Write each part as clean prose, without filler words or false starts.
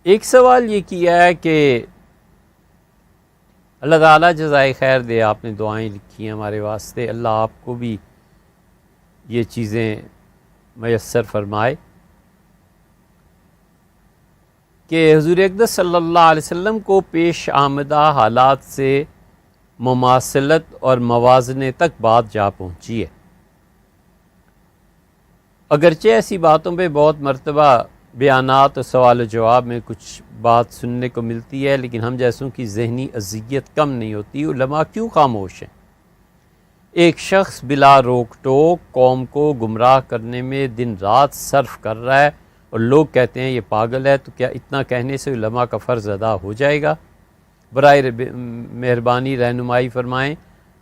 ایک سوال یہ کیا ہے کہ اللہ تعالیٰ جزائے خیر دے، آپ نے دعائیں لکھی ہیں ہمارے واسطے، اللہ آپ کو بھی یہ چیزیں میسر فرمائے کہ حضور اقدس صلی اللہ علیہ وسلم کو پیش آمدہ حالات سے مماثلت اور موازنے تک بات جا پہنچی ہے۔ اگرچہ ایسی باتوں پہ بہت مرتبہ بیانات اور سوال و جواب میں کچھ بات سننے کو ملتی ہے، لیکن ہم جیسوں کی ذہنی اذیت کم نہیں ہوتی۔ علماء کیوں خاموش ہیں؟ ایک شخص بلا روک ٹوک قوم کو گمراہ کرنے میں دن رات صرف کر رہا ہے اور لوگ کہتے ہیں یہ پاگل ہے، تو کیا اتنا کہنے سے علماء کا فرض ادا ہو جائے گا؟ برائے مہربانی رہنمائی فرمائیں۔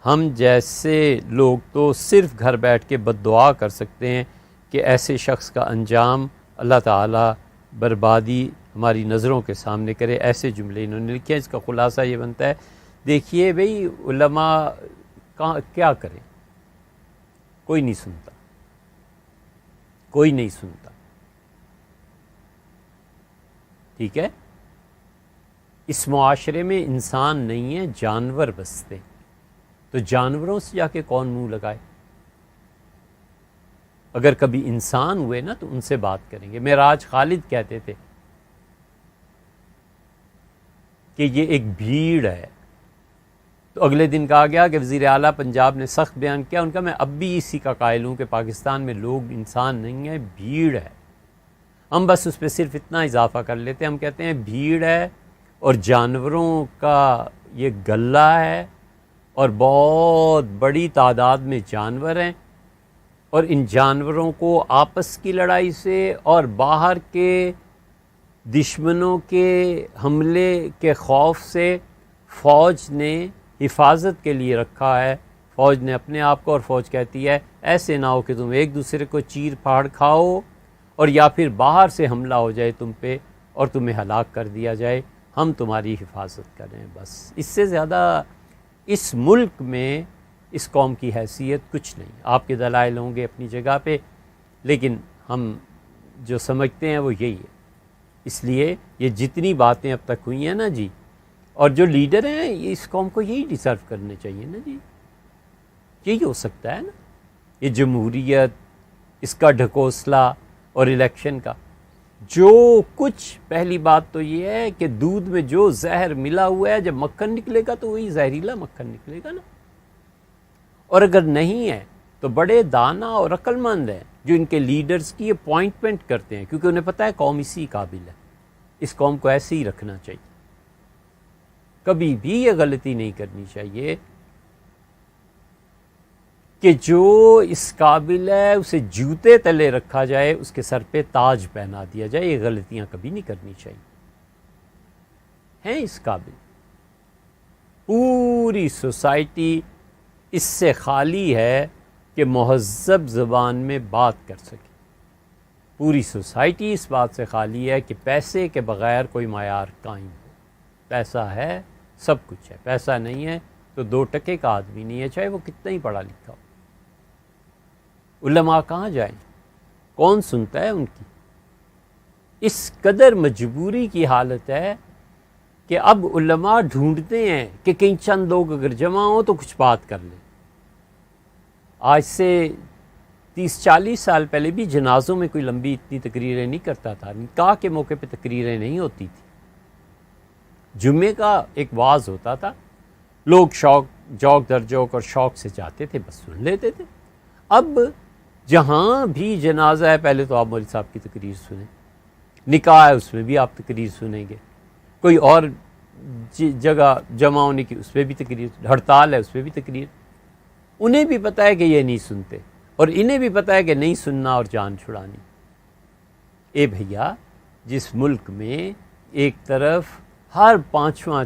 ہم جیسے لوگ تو صرف گھر بیٹھ کے بد دعا کر سکتے ہیں کہ ایسے شخص کا انجام اللہ تعالیٰ بربادی ہماری نظروں کے سامنے کرے۔ ایسے جملے انہوں نے لکھے ہیں۔ اس کا خلاصہ یہ بنتا ہے، دیکھیے بھئی علماء کیا کریں، کوئی نہیں سنتا، کوئی نہیں سنتا، ٹھیک ہے؟ اس معاشرے میں انسان نہیں ہے، جانور بستے، تو جانوروں سے جا کے کون منہ لگائے؟ اگر کبھی انسان ہوئے نا تو ان سے بات کریں گے۔ معراج خالد کہتے تھے کہ یہ ایک بھیڑ ہے، تو اگلے دن کہا گیا کہ وزیر اعلیٰ پنجاب نے سخت بیان کیا، ان کا میں اب بھی اسی کا قائل ہوں کہ پاکستان میں لوگ انسان نہیں ہے، بھیڑ ہے۔ ہم بس اس پہ صرف اتنا اضافہ کر لیتے ہیں، ہم کہتے ہیں بھیڑ ہے اور جانوروں کا یہ گلہ ہے اور بہت بڑی تعداد میں جانور ہیں، اور ان جانوروں کو آپس کی لڑائی سے اور باہر کے دشمنوں کے حملے کے خوف سے فوج نے حفاظت کے لیے رکھا ہے۔ فوج نے اپنے آپ کو، اور فوج کہتی ہے ایسے نہ ہو کہ تم ایک دوسرے کو چیر پھاڑ کھاؤ اور یا پھر باہر سے حملہ ہو جائے تم پہ اور تمہیں ہلاک کر دیا جائے، ہم تمہاری حفاظت کریں بس۔ اس سے زیادہ اس ملک میں اس قوم کی حیثیت کچھ نہیں۔ آپ کے دلائل ہوں گے اپنی جگہ پہ، لیکن ہم جو سمجھتے ہیں وہ یہی ہے۔ اس لیے یہ جتنی باتیں اب تک ہوئی ہیں نا جی، اور جو لیڈر ہیں اس قوم کو یہی ڈیزرو کرنے چاہیے نا جی، یہی ہو سکتا ہے نا، یہ جمہوریت، اس کا ڈھکوسلا اور الیکشن کا جو کچھ۔ پہلی بات تو یہ ہے کہ دودھ میں جو زہر ملا ہوا ہے، جب مکھن نکلے گا تو وہی زہریلا مکھن نکلے گا نا، اور اگر نہیں ہے تو بڑے دانا اور عقل مند ہیں جو ان کے لیڈرز کی اپوائنٹمنٹ کرتے ہیں، کیونکہ انہیں پتہ ہے قوم اسی قابل ہے، اس قوم کو ایسے ہی رکھنا چاہیے، کبھی بھی یہ غلطی نہیں کرنی چاہیے کہ جو اس قابل ہے اسے جوتے تلے رکھا جائے، اس کے سر پہ تاج پہنا دیا جائے۔ یہ غلطیاں کبھی نہیں کرنی چاہیے، ہیں اس قابل۔ پوری سوسائٹی اس سے خالی ہے کہ مہذب زبان میں بات کر سکے، پوری سوسائٹی اس بات سے خالی ہے کہ پیسے کے بغیر کوئی معیار قائم ہو۔ پیسہ ہے سب کچھ ہے، پیسہ نہیں ہے تو 2 ٹکے کا آدمی نہیں ہے، چاہے وہ کتنا ہی پڑھا لکھا ہو۔ علماء کہاں جائیں؟ کون سنتا ہے ان کی؟ اس قدر مجبوری کی حالت ہے کہ اب علماء ڈھونڈتے ہیں کہ کہیں چند لوگ اگر جمع ہوں تو کچھ بات کر لیں۔ آج سے 30-40 سال پہلے بھی جنازوں میں کوئی لمبی اتنی تقریریں نہیں کرتا تھا، نکاح کے موقع پہ تقریریں نہیں ہوتی تھی، جمعے کا ایک وعظ ہوتا تھا، لوگ جوک در جوک اور شوق سے جاتے تھے، بس سن لیتے تھے۔ اب جہاں بھی جنازہ ہے پہلے تو آپ مولوی صاحب کی تقریر سنیں، نکاح ہے اس میں بھی آپ تقریر سنیں گے، کوئی اور جگہ جمع ہونے کی اس پہ بھی تقریر، ہڑتال ہے اس پہ بھی تقریر۔ انہیں بھی پتہ ہے کہ یہ نہیں سنتے، اور انہیں بھی پتہ ہے کہ نہیں سننا اور جان چھڑانی۔ اے بھیا، جس ملک میں ایک طرف ہر پانچواں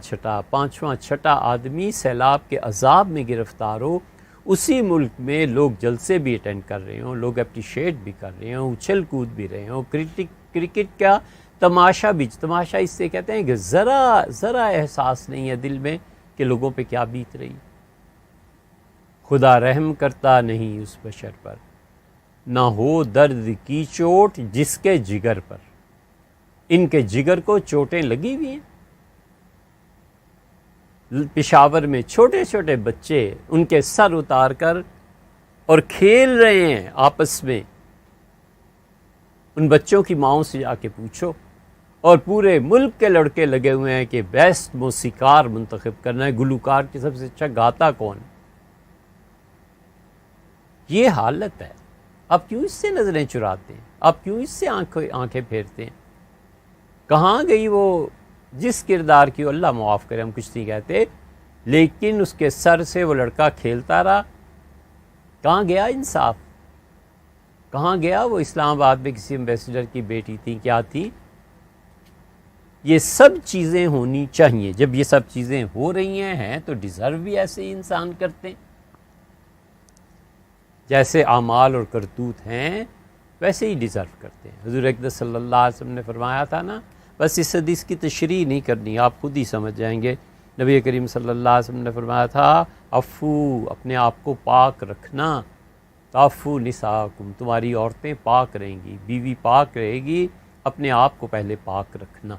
چھٹا آدمی سیلاب کے عذاب میں گرفتار ہو، اسی ملک میں لوگ جلسے بھی اٹینڈ کر رہے ہوں، لوگ اپریشیٹ بھی کر رہے ہوں، اچھل کود بھی رہے ہوں، کرکٹ کا تماشا بھی، تماشا اس سے کہتے ہیں کہ ذرا احساس نہیں ہے دل میں کہ لوگوں پہ کیا بیت رہی۔ خدا رحم کرتا نہیں اس بشر پر، نہ ہو درد کی چوٹ جس کے جگر پر۔ ان کے جگر کو چوٹیں لگی ہوئی ہیں۔ پشاور میں چھوٹے چھوٹے بچے ان کے سر اتار کر اور کھیل رہے ہیں آپس میں۔ ان بچوں کی ماؤں سے جا کے پوچھو، اور پورے ملک کے لڑکے لگے ہوئے ہیں کہ بیسٹ موسیقار منتخب کرنا ہے، گلوکار کی سب سے اچھا گاتا کون۔ یہ حالت ہے۔ آپ کیوں اس سے نظریں چراتے ہیں؟ آپ کیوں اس سے آنکھیں پھیرتے ہیں؟ کہاں گئی وہ جس کردار کی اللہ معاف کرے، ہم کچھ نہیں کہتے، لیکن اس کے سر سے وہ لڑکا کھیلتا رہا؟ کہاں گیا انصاف؟ کہاں گیا وہ اسلام آباد میں کسی ایمبیسڈر کی بیٹی تھی، کیا تھی؟ یہ سب چیزیں ہونی چاہیے۔ جب یہ سب چیزیں ہو رہی ہیں تو ڈیزرو بھی ایسے ہی انسان کرتے ہیں، جیسے اعمال اور کرتوت ہیں ویسے ہی ڈیزرو کرتے ہیں۔ حضور اقدس صلی اللہ علیہ وسلم نے فرمایا تھا نا، بس اس حدیث کی تشریح نہیں کرنی، آپ خود ہی سمجھ جائیں گے۔ نبی کریم صلی اللہ علیہ وسلم نے فرمایا تھا، عفو، اپنے آپ کو پاک رکھنا، تعفو نساءکم، تمہاری عورتیں پاک رہیں گی، بیوی پاک رہے گی، اپنے آپ کو پہلے پاک رکھنا۔